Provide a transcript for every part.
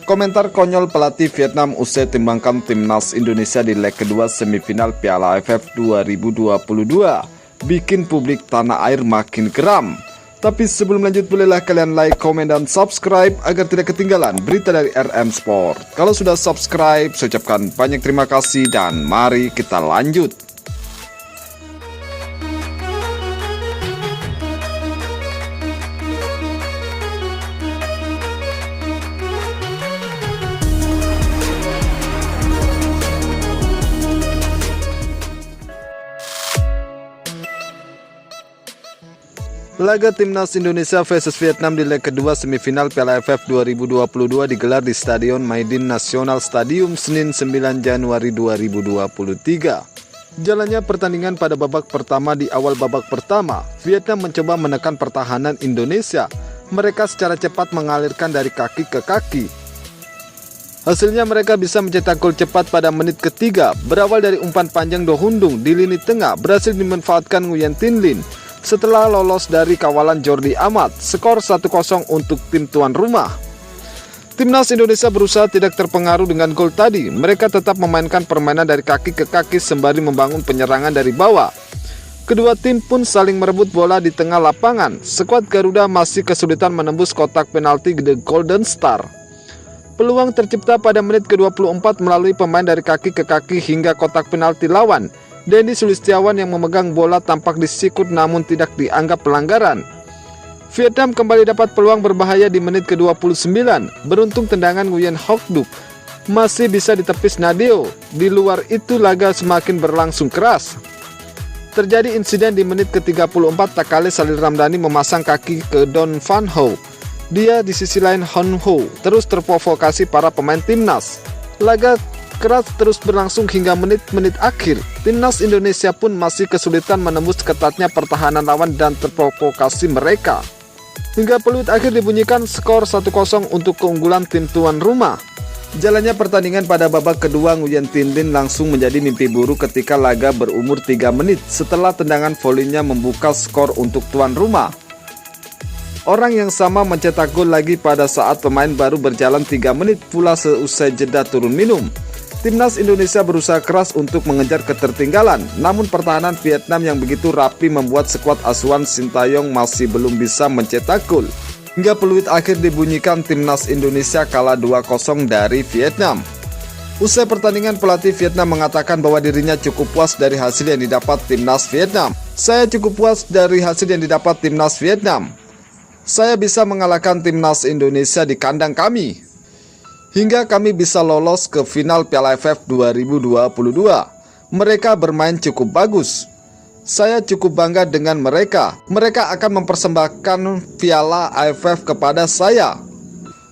Komentar konyol pelatih Vietnam usai timbangkan timnas Indonesia di leg kedua semifinal Piala AFF 2022 bikin publik tanah air makin geram. Tapi sebelum lanjut, bolehlah kalian like, komen, dan subscribe agar tidak ketinggalan berita dari RM Sport. Kalau sudah subscribe, saya ucapkan banyak terima kasih dan mari kita lanjut. Laga timnas Indonesia vs Vietnam di leg kedua semifinal Piala AFF 2022 digelar di Stadion Maidin National Stadium Senin 9 Januari 2023. Jalannya pertandingan pada babak pertama. Di awal babak pertama, Vietnam mencoba menekan pertahanan Indonesia. Mereka secara cepat mengalirkan dari kaki ke kaki. Hasilnya mereka bisa mencetak gol cepat pada menit ketiga. Berawal dari umpan panjang Do Hundung di lini tengah, berhasil dimanfaatkan Nguyen Tin Linh. Setelah lolos dari kawalan Jordi Amat, skor 1-0 untuk tim tuan rumah. Timnas Indonesia berusaha tidak terpengaruh dengan gol tadi. Mereka tetap memainkan permainan dari kaki ke kaki sembari membangun penyerangan dari bawah. Kedua tim pun saling merebut bola di tengah lapangan. Skuad Garuda masih kesulitan menembus kotak penalti The Golden Star. Peluang tercipta pada menit ke-24 melalui pemain dari kaki ke kaki hingga kotak penalti lawan. Dendy Sulistiawan yang memegang bola tampak disikut namun tidak dianggap pelanggaran. Vietnam kembali dapat peluang berbahaya di menit ke-29. Beruntung tendangan Nguyen Hoc Duc masih bisa ditepis Nadeo. Di luar itu laga semakin berlangsung keras. Terjadi insiden di menit ke-34 tak kalah Salil Ramdhani memasang kaki ke Don Van Ho. Dia di sisi lain Hon Ho terus terprovokasi para pemain timnas. Laga keras terus berlangsung hingga menit-menit akhir. Timnas Indonesia pun masih kesulitan menembus ketatnya pertahanan lawan dan terprovokasi mereka. Hingga peluit akhir dibunyikan, skor 1-0 untuk keunggulan tim tuan rumah. Jalannya pertandingan pada babak kedua, Nguyen Tin Linh langsung menjadi mimpi buruk ketika laga berumur 3 menit setelah tendangan volinya membuka skor untuk tuan rumah. Orang yang sama mencetak gol lagi pada saat pemain baru berjalan 3 menit pula seusai jeda turun minum. Timnas Indonesia berusaha keras untuk mengejar ketertinggalan, namun pertahanan Vietnam yang begitu rapi membuat skuad asuhan Sintayong masih belum bisa mencetak gol. Hingga peluit akhir dibunyikan, timnas Indonesia kalah 2-0 dari Vietnam. Usai pertandingan, pelatih Vietnam mengatakan bahwa dirinya cukup puas dari hasil yang didapat timnas Vietnam. Saya cukup puas dari hasil yang didapat timnas Vietnam. Saya bisa mengalahkan timnas Indonesia di kandang kami. Hingga kami bisa lolos ke final Piala AFF 2022. Mereka bermain cukup bagus. Saya cukup bangga dengan mereka. Mereka akan mempersembahkan Piala AFF kepada saya.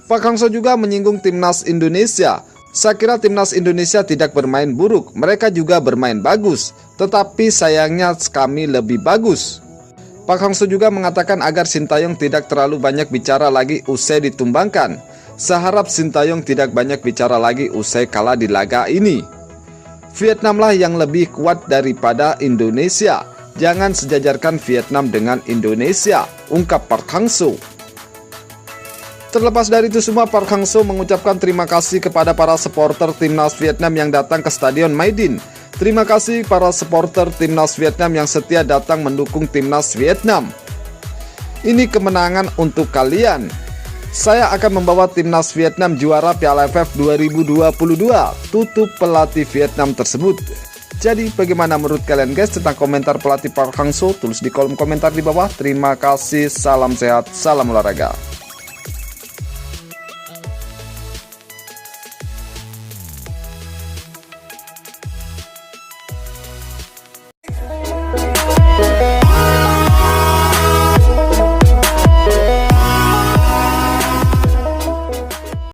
Pak Hangso juga menyinggung timnas Indonesia. Saya kira timnas Indonesia tidak bermain buruk. Mereka juga bermain bagus. Tetapi sayangnya kami lebih bagus. Pak Hangso juga mengatakan agar Sintayong tidak terlalu banyak bicara lagi usai ditumbangkan. Saya harap Sintayong tidak banyak bicara lagi usai kalah di laga ini. Vietnamlah yang lebih kuat daripada Indonesia. Jangan sejajarkan Vietnam dengan Indonesia, ungkap Park Hang-seo. Terlepas dari itu semua, Park Hang-seo mengucapkan terima kasih kepada para supporter timnas Vietnam yang datang ke Stadion Maidin. Terima kasih para supporter timnas Vietnam yang setia datang mendukung timnas Vietnam. Ini kemenangan untuk kalian. Saya akan membawa timnas Vietnam juara Piala AFF 2022, tutup pelatih Vietnam tersebut. Jadi bagaimana menurut kalian guys tentang komentar pelatih Park Hang-seo? Tulis di kolom komentar di bawah. Terima kasih, salam sehat, salam olahraga.